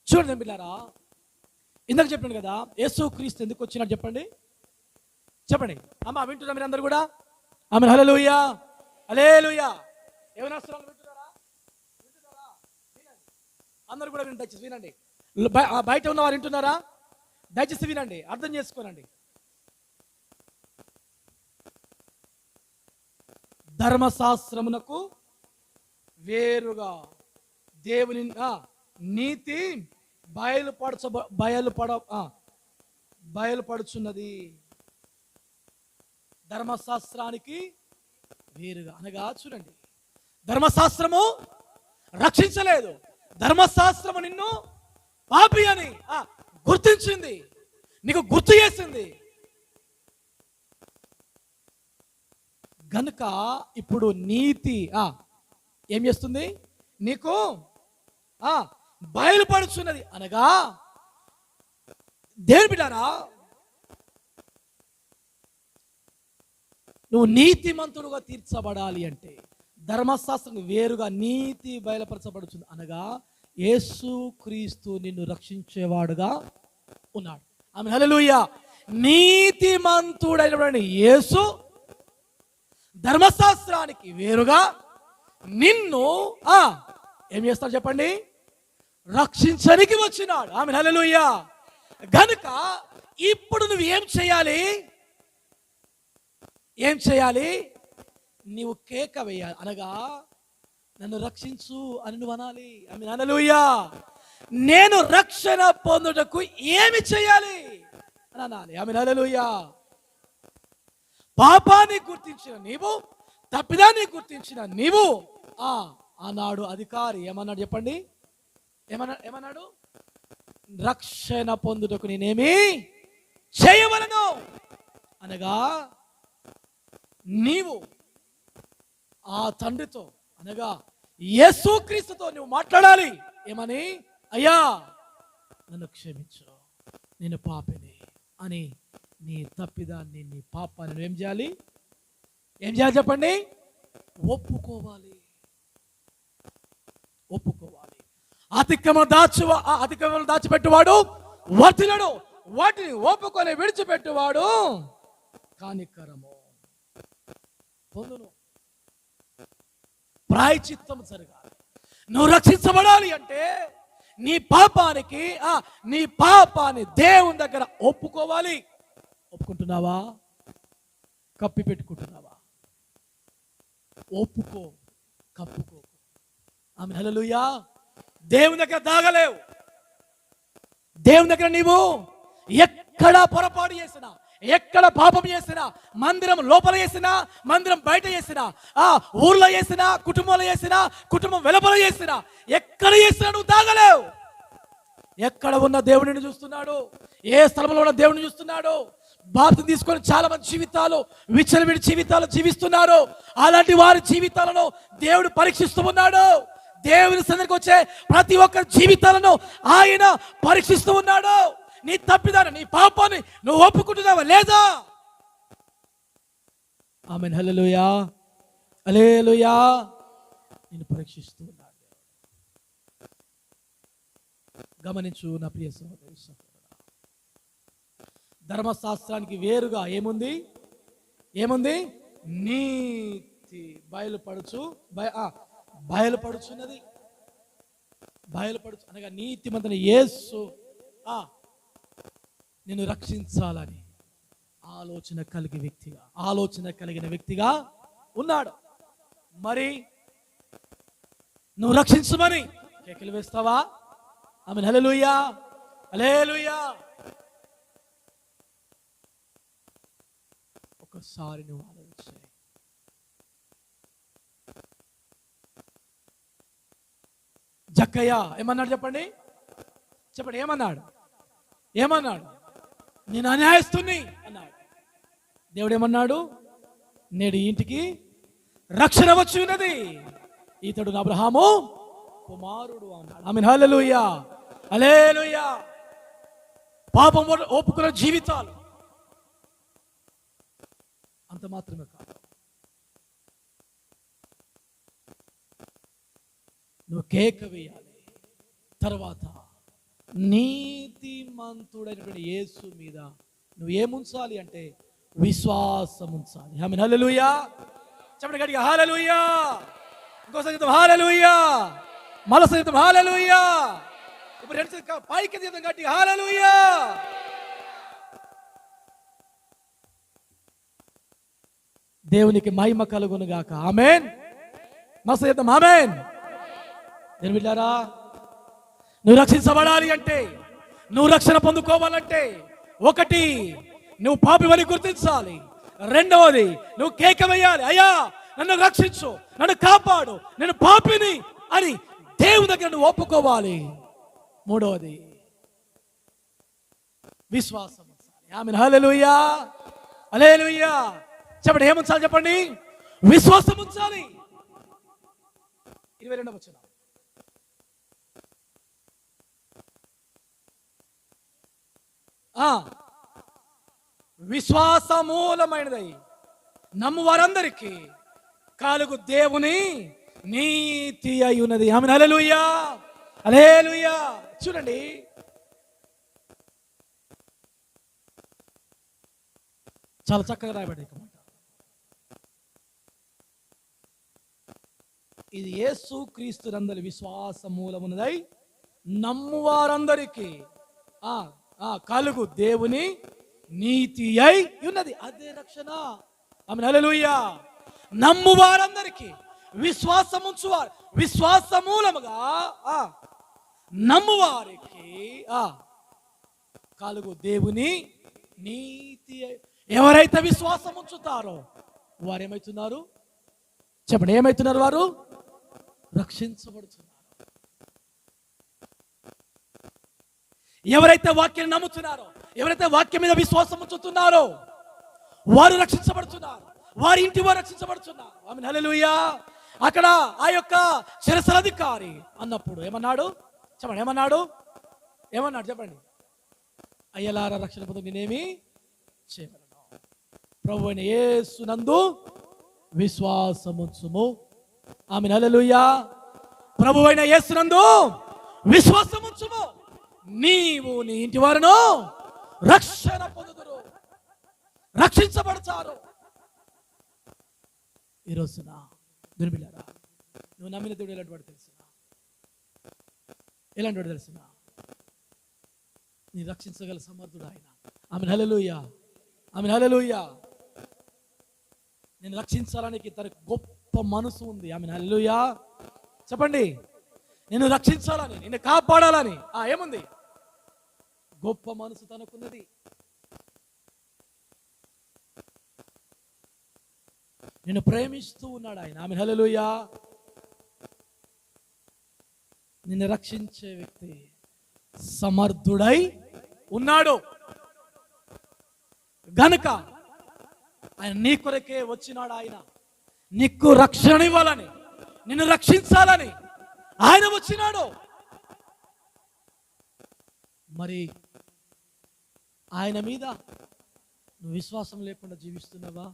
చూడండి పిల్లారా, ఇందాక చెప్పాను కదా యేసు క్రీస్తు ఎందుకు వచ్చినాడు చెప్పండి. చెప్పండి అమ్మా, వింటున్నా మీరు అందరు కూడా? ఆమె హల్లెలూయా, హల్లెలూయా. ఏమైనా వింటున్నారా? అందరు కూడా వినండి, దయచేసి వినండి. బయట ఉన్న వారు వింటున్నారా? దయచేసి వినండి, అర్థం చేసుకోనండి. ధర్మశాస్త్రమునకు వేరుగా దేవుని నీతి బయలుపడుచున్నది. ధర్మశాస్త్రానికి వేరుగా అనగా చూడండి, ధర్మశాస్త్రము రక్షించలేదు. ధర్మశాస్త్రము నిన్ను పాపి అని గుర్తించింది, నీకు గుర్తు చేసింది. గనుక ఇప్పుడు నీతి ఏం చేస్తుంది? నీకు బయలుపడుచున్నది. అనగా దేవుని బిడ్డలారా, నువ్వు నీతిమంతుడుగా తీర్చబడాలి అంటే ధర్మశాస్త్రం వేరుగా నీతి బయలుపరచబడుతుంది. అనగా యేసు క్రీస్తు నిన్ను రక్షించేవాడుగా ఉన్నాడు. ఆమేన్, హల్లెలూయా. నీతిమంతుడైనటువంటి యేసు ధర్మశాస్త్రానికి వేరుగా నిన్ను ఏం చేస్తాడు చెప్పండి? రక్షించడానికి వచ్చినాడు. ఆమేన్, హల్లెలూయా. గనుక ఇప్పుడు నువ్వు ఏం చేయాలి? ఏం చేయాలి? నీవు కేక వేయాలి. అనగా నన్ను రక్షించు అని నువ్వు అనాలి. ఆమేన్, హల్లెలూయా. నేను రక్షణ పొందుటకు ఏమి చేయాలి అని అనాలి. ఆమేన్, హల్లెలూయా. పాపాన్ని గుర్తించిన నీవు, తప్పిదాన్ని గుర్తించిన నీవు ఆనాడు అధికారి ఏమన్నాడు చెప్పండి? ఏమన్నాడు? రక్షణ పొందుటకు నేనేమి చేయవలను. అనగా నీవు ఆ తండ్రితో అనగా యేసుక్రీస్తుతో నువ్వు మాట్లాడాలి. ఏమని? అయ్యా నన్ను క్షమించు, నేను పాపిని అని నీ తప్పిదాన్ని, నీ పాపాన్ని నువ్వు ఏం చేయాలి? ఏం చేయాలి చెప్పండి? ఒప్పుకోవాలి. ఒప్పుకోవాలి. అతిక్రమం దాచిపెట్టువాడు వర్తిలడు, వాటిని ఒప్పుకొని విడిచిపెట్టువాడు కానికరము పొందును. ప్రాయశ్చిత్తం జరగాలి. నువ్వు రక్షించబడాలి అంటే నీ పాపాన్ని దేవుని దగ్గర ఒప్పుకోవాలి. ఒప్పుకుంటున్నావా? కప్పి పెట్టుకుంటున్నావా? ఒప్పుకో, కప్పుకో. ఆమేన్, హల్లెలూయా. దేవుని దగ్గర దాగలేవు. దేవుని దగ్గర నీవు ఎక్కడ పొరపాటు చేసినా, ఎక్కడ పాపం చేసినా, మందిరం లోపల చేసినా, మందిరం బయట చేసినా, ఊర్లో చేసినా, కుటుంబంలో చేసినా, కుటుంబం వెలుపల చేసినా, ఎక్కడ చేసినా నువ్వు దాగలేవు. ఎక్కడ ఉన్న దేవుడిని చూస్తున్నాడు, ఏ స్థలంలో ఉన్న దేవుడిని చూస్తున్నాడు. బాప్తిసం తీసుకొని చాలా మంది జీవితాలు విచ్చలవిడి జీవితాలు జీవిస్తున్నారు. అలాంటి వారి జీవితాలను దేవుడు పరీక్షిస్తూ ఉన్నాడు. దేవుని సన్నిధికి వచ్చే ప్రతి ఒక్కరి జీవితాలను ఆయన పరీక్షిస్తూ ఉన్నాడు. నీ తప్పిదాన్ని, నీ పాపాన్ని నువ్వు ఒప్పుకుంటున్నావా లేదా? ఆమేన్, హల్లెలూయా, హల్లెలూయా. నేను పరీక్షిస్తూ ఉన్నాడు. గమనించు నా ప్రియ సహోదరి సహోదరుడా, ధర్మశాస్త్రానికి వేరుగా ఏముంది? నీతి బయలుపడుచున్నది. అనగా నీతిమంతుని యేసు నిన్ను రక్షించాలని ఆలోచన కలిగిన వ్యక్తిగా ఉన్నాడు. మరి నువ్వు రక్షించమని కేకలు వేస్తావా? ఆమేన్, హల్లెలూయా, హల్లెలూయా. ఒకసారి నువ్వు ఆలోచించే. జక్కయ్య ఏమన్నాడు చెప్పండి? ఏమన్నాడు? నేను అన్యాయస్తుని అన్నాడు. దేవుడు ఏమన్నాడు? నేడు ఇంటికి రక్షణ వచ్చి ఉన్నది. ఇతడు అబ్రహాము కుమారుడు అన్నాడు. ఆమేన్. హల్లెలూయా, హల్లెలూయా. పాపం ఒప్పుకున్న జీవితాలు అంత మాత్రమే కాదు, నువ్వు కేక వేయాలి. తర్వాత నీతిమంతుడైనటువంటి యేసు మీద నువ్వు ఏముంచాలి అంటే విశ్వాసం ఉంచాలి. ఆమేన్. హల్లెలూయా. చెప్పండి గట్టిగా హల్లెలూయా. ఇంకో సంగీతం హల్లెలూయా. మళ్ళీ సంగీతం హల్లెలూయా. ఇప్పుడు రెండు పైకి తీద్దాం గట్టిగా హల్లెలూయా. దేవునికి మహిమ కలుగును గాక. ఆమేన్. మస్తు చేద్దాం ఆమేన్. నేను వెళ్ళారా, నువ్వు రక్షించబడాలి అంటే, నువ్వు రక్షణ పొందుకోవాలంటే, ఒకటి నువ్వు పాపివని గుర్తించాలి. రెండవది నువ్వు కేక వేయాలి, అయ్యా నన్ను రక్షించు, నన్ను కాపాడు, నేను పాపిని అని దేవుని దగ్గర నువ్వు ఒప్పుకోవాలి. మూడవది విశ్వాసం ఉంచాలి. ఆమేన్. హల్లెలూయా, హల్లెలూయా. చెప్పండి ఏముంచాలి చెప్పండి, విశ్వాసం ఉంచాలి. 22వ వచనం. విశ్వాసమూలమైనదై నమ్ము వారందరికీ కలుగు దేవుని నీతి అయి ఉన్నది. ఆమేన్. హల్లెలూయా, హల్లెలూయా. చూడండి, చాలా చక్కగా రాయబడి మాట. ఇది యేసు క్రీస్తునందలి విశ్వాస మూలమున్నదై నమ్ము వారందరికీ కలుగు దేవుని నీతి అయి ఉన్నది. అదే రక్షణ. ఆమేన్. హల్లెలూయా. నమ్ము వారందరికీ, విశ్వాసం ఉంచువారు, విశ్వాస మూలముగా నమ్ము వారికి కలుగు దేవుని నీతి. ఎవరైతే విశ్వాసం ఉంచుతారో వారు ఏమవుతున్నారు చెప్పండి, ఏమవుతున్నారు? వారు రక్షించబడుతున్నారు. ఎవరైతే వాక్యాన్ని నమ్ముతున్నారో, ఎవరైతే వాక్యం మీద విశ్వాసం ఉంచుతున్నారో వారు రక్షించబడుతున్నారు, వారి ఇంటి వారు రక్షించబడుతున్నారు. ఆమేన్. హల్లెలూయా. అక్కడ ఆ యొక్క శిరస్సులధికారి అన్నప్పుడు ఏమన్నాడు చెప్పండి, ఏమన్నాడు చెప్పండి, అయ్యలారా రక్షణ పొందు నేనేమి చేయగలను, ప్రభువైన యేసునందు విశ్వాసముంచుము. ఆమేన్. హల్లెలూయా. ప్రభువైన యేసునందు విశ్వాసముంచుము, నీవు నీ ఇంటి వారును రక్షణ పొందుదురు, రక్షించబడతారు. ఈ రోజున దుర్బిలారా, నువ్వు నమ్మిన దేవుడు ఎలాంటి వాడు తెలిసిన నీ రక్షించగల సమర్థుడు ఆయన. ఆమేన్. హల్లెలూయా, ఆమేన్. హల్లెలూయా. నేను రక్షించాలని తనకు గొప్ప మనసు ఉంది. ఆమేన్. హల్లెలూయా. చెప్పండి, నేను రక్షించాలని, నిన్ను కాపాడాలని ఏముంది? గొప్ప మనసు తనకున్నది. నిన్ను ప్రేమిస్తూ ఉన్నాడు ఆయన. ఆమేన్. హల్లెలూయా. నిన్ను రక్షించే వ్యక్తి సమర్థుడై ఉన్నాడు గనుక ఆయన నీ కొరకే వచ్చినాడు. ఆయన నీకు రక్షణ ఇవ్వాలని, నిన్ను రక్షించాలని ఆయన వచ్చినాడు. మరి ఆయన మీద నువ్వు విశ్వాసం లేకుండా జీవిస్తున్నావా?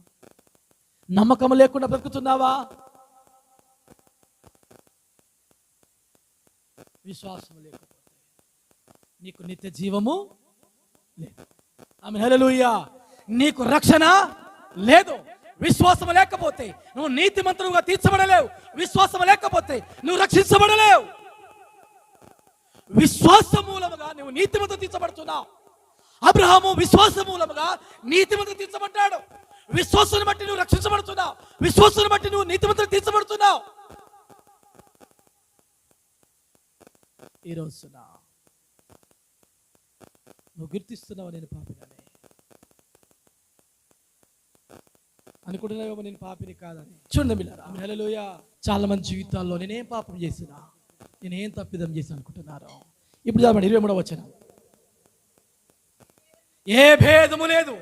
నమ్మకం లేకుండా బ్రతుకుతున్నావా? విశ్వాసం లేకపోతే నీకు నిత్య జీవము లేదు. ఆమేన్. హల్లెలూయా. నీకు రక్షణ లేదు. విశ్వాసం లేకపోతే నువ్వు నీతిమంతుడుగా తీర్చబడలేవు. విశ్వాసం లేకపోతే నువ్వు రక్షించబడలేవు. విశ్వాస మూలముగా నువ్వు నీతిమంతుడు తీర్చబడుతున్నావు. అబ్రహాము విశ్వాస మూలముగా నీతిమంతుడు తీర్చబడ్డాడు. విశ్వాసాన్ని బట్టి నువ్వు రక్షించబడుతున్నావు. విశ్వాసాన్ని బట్టి నువ్వు నీతిమంతుడు తీర్చబడుతున్నావు. ఈ రోజున నువ్వు గుర్తిస్తున్నావు, నేను పాపిగానే అనుకుంటున్నావేమో, నేను పాపిని కాదని. చూడండి మిల్లారా, హల్లెలూయా. చాలా మంది జీవితాల్లో నేనేం పాపం చేసినా, నేనేం తప్పిదం చేసి అనుకుంటున్నారు. ఇప్పుడు చదవండి 23వ వచనం. ఏ భేదము లేదు,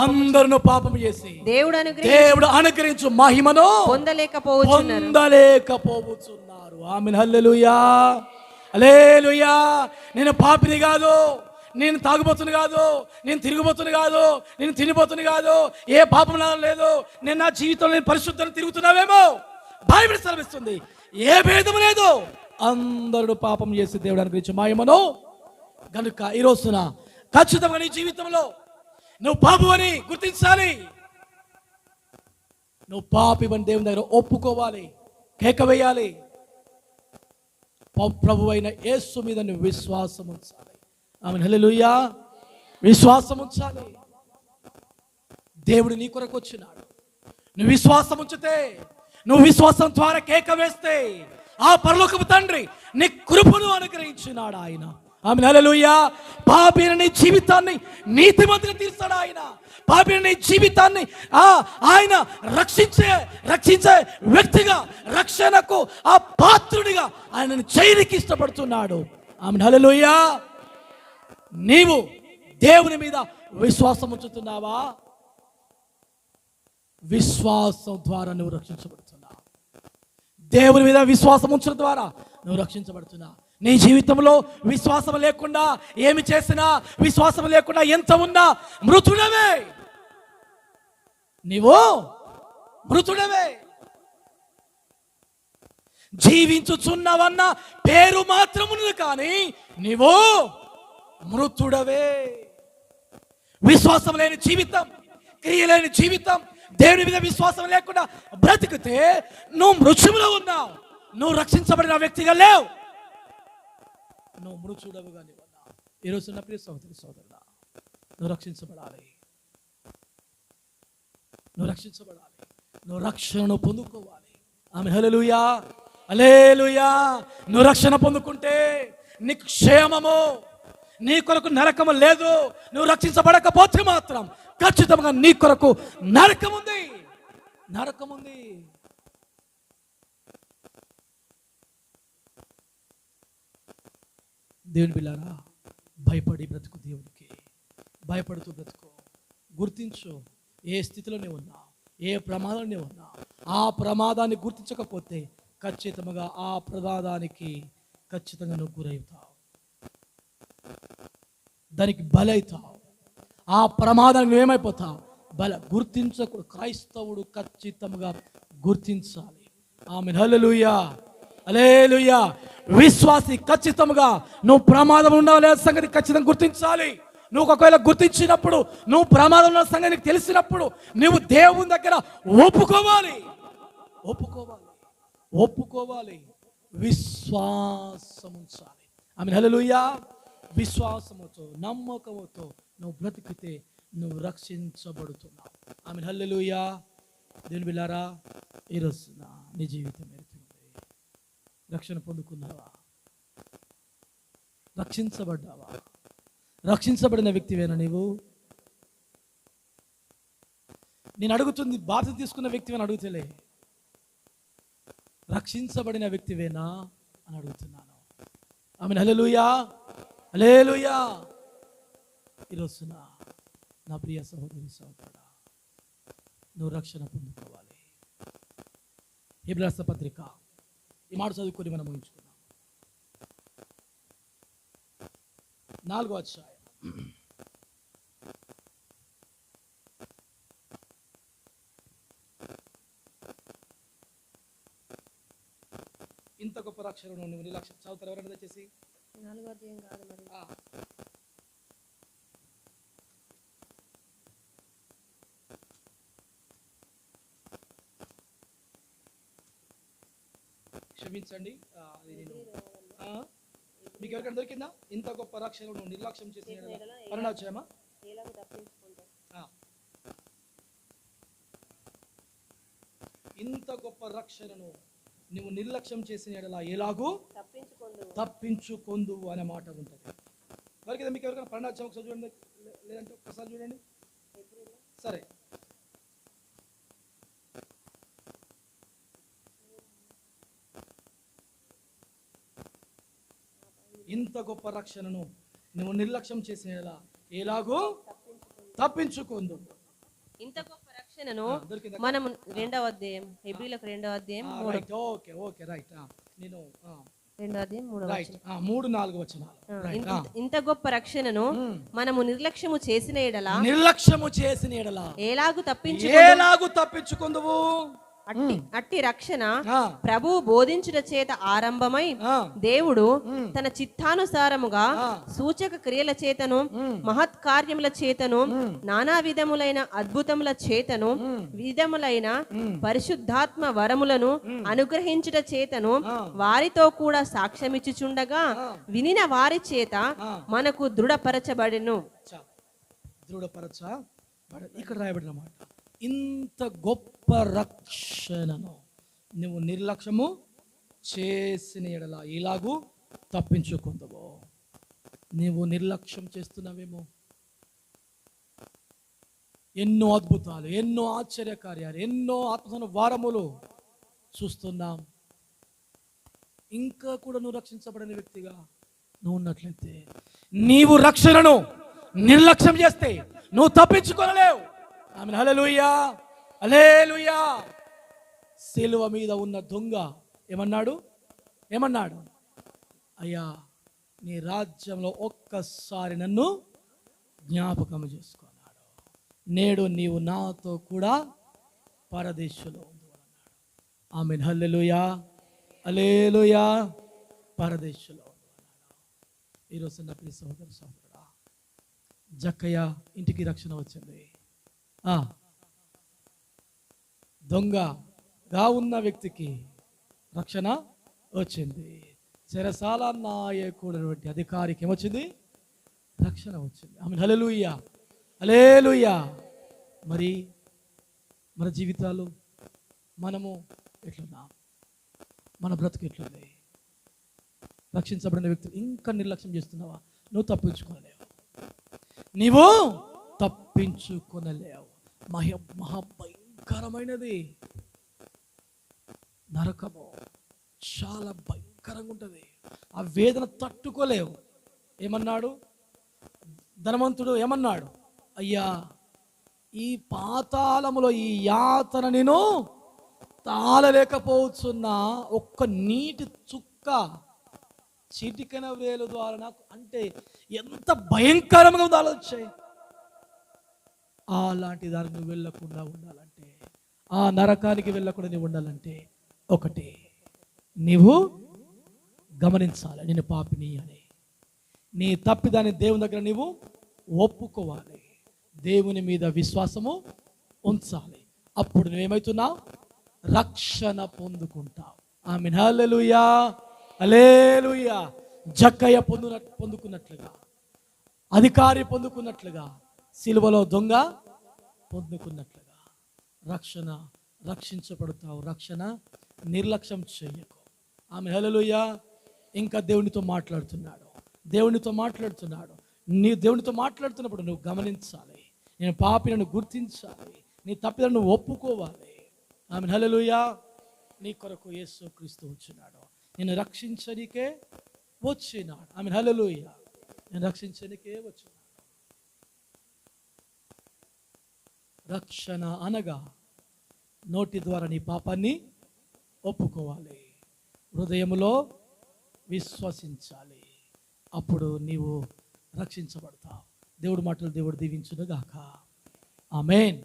అందరూ పాపము చేసి దేవుడు అనుగ్రహించు మహిమను పొందలేకపోతున్నారు. ఆమేన్, హల్లెలూయా, హల్లెలూయా. నేను పాపిని కాదు, నేను తాగుబోతుని కాదు, నేను తిరిగిపోతుని కాదు, నేను తినిపోతుని కాదు, ఏ పాపం నాలో లేదు. నేను నా జీవితంలో నేను పరిశుద్ధంగా తిరుగుతున్నావేమో, బైబిల్ సెలవిస్తుంది. ఏ భేదము లేదు, అందరూ పాపం చేసి దేవుడు అనుగ్రహించు మహిమను. కనుక ఈ రోజున ఖచ్చితంగా నీ జీవితంలో నువ్వు పాపి అని గుర్తించాలి. నువ్వు పాపి అని దేవుని దగ్గర ఒప్పుకోవాలి, కేక వేయాలి. ప్రభు అయిన యేసు మీద నువ్వు విశ్వాసం ఉంచాలి. ఆమేన్, హల్లెలూయా. విశ్వాసం ఉంచాలి. దేవుడు నీ కొరకు వచ్చినాడు. నువ్వు విశ్వాసం ఉంచితే, నువ్వు విశ్వాసం ద్వారా కేక వేస్తే ఆ పరలోకపు తండ్రి నీ కృపను అనుగ్రహించినాడు ఆయన. ఆమేన్, హల్లెలూయా. పాపిని నీ జీవితాన్ని నీతిమంతుగా తీర్చాడు ఆయన. పాపిని నీ జీవితాన్ని ఆయన రక్షించే వ్యక్తిగా, రక్షణకు ఆ పాత్రుడిగా ఆయనను చేయడానికి ఇష్టపడుతున్నాడు. ఆమేన్, హల్లెలూయా. నీవు దేవుని మీద విశ్వాసం ఉంచుతున్నావా? విశ్వాసం ద్వారా నువ్వు రక్షించబడుతున్నావు. దేవుని మీద విశ్వాసం ఉంచడం ద్వారా నువ్వు రక్షించబడుతున్నావు. నీ జీవితంలో విశ్వాసం లేకుండా ఏమి చేసినా, విశ్వాసం లేకుండా ఎంత ఉన్నా మృతుడవే. నీవు మృతుడవే. జీవించుచున్నావన్న పేరు మాత్రమున్నది, కానీ నీవు మృతుడవే. విశ్వాసం లేని జీవితం, క్రియ లేని జీవితం, దేవుని మీద విశ్వాసం లేకుండా బ్రతికితే నువ్వు మృత్యువులో ఉన్నావు. నువ్వు రక్షించబడిన వ్యక్తిగా లేవు, నువ్వు మృత్యుడవుగా ఉన్నావు. ఈరోజు నా ప్రియ సోదరుడా, నువ్వు రక్షించబడాలి. నువ్వు రక్షించబడాలి. నువ్వు రక్షణను పొందుకోవాలి. ఆమేన్, హల్లెలూయా, హల్లెలూయా. నువ్వు రక్షణ పొందుకుంటే నీకు క్షేమము, నీ కొరకు నరకము లేదు. నువ్వు రక్షించబడకపోతే మాత్రం ఖచ్చితంగా నీ కొరకు నరకం ఉంది, నరకం ఉంది. దేవుని బిడ్డలారా, భయపడి బ్రతుకు, దేవునికి భయపడుతూ బ్రతుకు. గుర్తించు ఏ స్థితిలో నీవు ఉన్నా, ఏ ప్రమాదంలో నీవు ఉన్నా. ఆ ప్రమాదాన్ని గుర్తించకపోతే ఖచ్చితంగా ఆ ప్రమాదానికి ఖచ్చితంగా నువ్వు గురవుతావు, దానికి బలవుతావు. ఆ ప్రమాదానికి నువ్వేమైపోతావు? గుర్తించకూడదు. క్రైస్తవుడు ఖచ్చితంగా గుర్తించాలి. ఆమేన్, హల్లెలూయా, హల్లెలూయా. విశ్వాసి ఖచ్చితంగా నువ్వు ప్రమాదం ఉన్నావు లేదా సంగతి ఖచ్చితంగా గుర్తించాలి. నువ్వు ఒకవేళ గుర్తించినప్పుడు, నువ్వు ప్రమాదం ఉన్న సంగతి నీకు తెలిసినప్పుడు, నువ్వు దేవుని దగ్గర ఒప్పుకోవాలి, ఒప్పుకోవాలి, ఒప్పుకోవాలి. విశ్వాసం ఉంచాలి. ఆమేన్, హల్లెలూయా. విశ్వాసముతో, నమ్మకముతో నువ్వు బ్రతికితే నువ్వు రక్షించబడుతున్నావు. ఆమేన్, హల్లెలూయా. దేవుని బిడ్డలారా, ఈరోజు నీ జీవితం రక్షణ పొందుకున్నావా? రక్షించబడ్డావా? రక్షించబడిన వ్యక్తివేనా నీవు? నేను అడుగుతుంది బాధ్యత తీసుకున్న వ్యక్తివేనా అడుగుతలే, రక్షించబడిన వ్యక్తివేనా అని అడుగుతున్నాను. ఆమేన్, హల్లెలూయా, హల్లెలూయా. ఈరోజు నా ప్రియ సహోదరి సహోదరుడా, నువ్వు రక్షణ పొందుకోవాలి. హెబ్రీయుల పత్రిక ఈ మాట చదువుకొని మనం ముగించుకున్నాం. 4వ అధ్యాయం. ఇంత గొప్ప రక్షణ నువ్వు నిర్లక్ష్యం చదువుతారు. ఎవరైనా దయచేసి 4వ అధ్యాయం కాదు మరి. క్షమించండి, అది నేను మీకు ఎవరికైనా దొరికిందా? ఇంత గొప్ప రక్షణ నువ్వు నిర్లక్ష్యం చేసిన 12వ అధ్యాయమా? ఇంత గొప్ప రక్షణను నువ్వు నిర్లక్ష్యం చేసిన ఎలాగూ తప్పించుకొందు అనే మాట ఉంటుంది. దొరికిందా మీకు ఎవరికైనా? 12వ అధ్యాయం ఒకసారి చూడండి, లేదంటే ఒక్కసారి చూడండి. సరే, ఇంత గొప్ప రక్షణను నువ్వు నిర్లక్ష్యం చేసిన ఎలాగూ తప్పించుకుందు. ఇంత గొప్ప రక్షణను దొరికిందా? మనము 2వ అధ్యాయం హెబ్రీలకు 2వ అధ్యాయం రైట్, ఓకే ఓకే రైట్. నేను 2వ అధ్యాయం 3వ రైట్ 3-4 వచనాలు. రైట్. ఇంత గొప్ప రక్షణను మనము నిర్లక్ష్యము చేసిన ఎడల నిర్లక్ష్యము చేసిన ఎడల ఎలాగు తప్పించుకుందువు. అట్టి రక్షణ ప్రభు బోధించుట చేత ఆరంభమై దేవుడు తన చిత్తానుసారముగా సూచక క్రియల చేతను మహత్ కార్యముల చేతను నానా విధములైన అద్భుతముల చేతను విధములైన పరిశుద్ధాత్మ వరములను అనుగ్రహించుట చేతను వారితో కూడా సాక్ష్యమిచ్చుచుండగా వినిన వారి చేత మనకు దృఢపరచబడెను. ఇక్కడ రాయబడిన మాట, ఇంత గొప్ప రక్షణను నువ్వు నిర్లక్ష్యము చేసిన ఎడల ఇలాగూ తప్పించుకుందావు. నీవు నిర్లక్ష్యం చేస్తున్నావేమో. ఎన్నో అద్భుతాలు, ఎన్నో ఆశ్చర్యకార్యాలు, ఎన్నో ఆత్మ వారములు చూస్తున్నాం. ఇంకా కూడా నువ్వు రక్షించబడిన వ్యక్తిగా నువ్వు ఉన్నట్లయితే, నీవు రక్షణను నిర్లక్ష్యం చేస్తే నువ్వు తప్పించుకోలేవు. ఆమేన్, హల్లెలూయా, హల్లెలూయా. సిలువ మీద ఉన్న దొంగ ఏమన్నాడు? అయ్యా, నీ రాజ్యంలో ఒక్కసారి నన్ను జ్ఞాపకం చేసుకున్నాడు. నేడు నీవు నాతో కూడా పరదేశంలో ఉంది అన్నాడు. ఆమేన్, హల్లెలూయా, హల్లెలూయా. పరదేశంలో ఉంది అన్నాడు. ఈరోజు నా ప్రియ సహోదర సహోదరుడా, జక్కయ్య ఇంటికి రక్షణ వచ్చింది. దొంగగా ఉన్న వ్యక్తికి రక్షణ వచ్చింది. చెరసాల నాయకుడైనటువంటి అధికారికి ఏమొచ్చింది? రక్షణ వచ్చింది. ఆమేన్, హల్లెలూయా, హల్లెలూయా. మరి మన జీవితాలు, మనము ఎట్లున్నాం? మన బ్రతుకు ఎట్లుంది? రక్షించబడిన వ్యక్తులు ఇంకా నిర్లక్ష్యం చేస్తున్నావా? నువ్వు తప్పించుకోలేవు. నీవు తప్పించుకొనలేవు. మహాభయంకరమైనది నరకము. చాలా భయంకరంగా ఉంటుంది. ఆ వేదన తట్టుకోలేవు. ఏమన్నాడు ధనవంతుడు? ఏమన్నాడు? అయ్యా, ఈ పాతాళములో ఈ యాతన నేను తాళలేకపోతున్నా. ఒక్క నీటి చుక్క చిటికెన వేలు ద్వారా నాకు, అంటే ఎంత భయంకరంగా ఉందో ఆలోచించాయి. అలాంటి దానికి నువ్వు వెళ్ళకుండా ఉండాలంటే, ఆ నరకానికి వెళ్ళకుండా నువ్వు ఉండాలంటే, ఒకటి నీవు గమనించాలి, నేను పాపిని అని. నీ తప్పిదాన్ని దేవుని దగ్గర నీవు ఒప్పుకోవాలి. దేవుని మీద విశ్వాసము ఉంచాలి. అప్పుడు నువ్వేమవుతున్నావు? రక్షణ పొందుకుంటావు. ఆమేన్, హల్లెలూయా, హల్లెలూయా. జక్కయ్య పొందుకున్నట్లుగా, అధికారి పొందుకున్నట్లుగా, సిలువలో దొంగ పొందుకున్నట్లుగా రక్షించబడతావు. రక్షణ నిర్లక్ష్యం చేయకు. ఆమేన్, హల్లెలూయా. ఇంకా దేవునితో మాట్లాడుతున్నాడు. నీ దేవునితో మాట్లాడుతున్నప్పుడు నువ్వు గమనించాలి. నేను పాపిని గుర్తించాలి. నీ తప్పిదను నువ్వు ఒప్పుకోవాలి. ఆమేన్, హల్లెలూయా. నీ కొరకు యేసుక్రీస్తు వచ్చినాడు. నేను రక్షించడానికే వచ్చినాడు. ఆమేన్, హల్లెలూయా. నేను రక్షించడానికే వచ్చినాడు. రక్షణ అనగా నోటి ద్వారా నీ పాపాన్ని ఒప్పుకోవాలి, హృదయములో విశ్వసించాలి. అప్పుడు నీవు రక్షించబడతావు. దేవుడి మాటలు దేవుడు దీవించును గాక. ఆమేన్.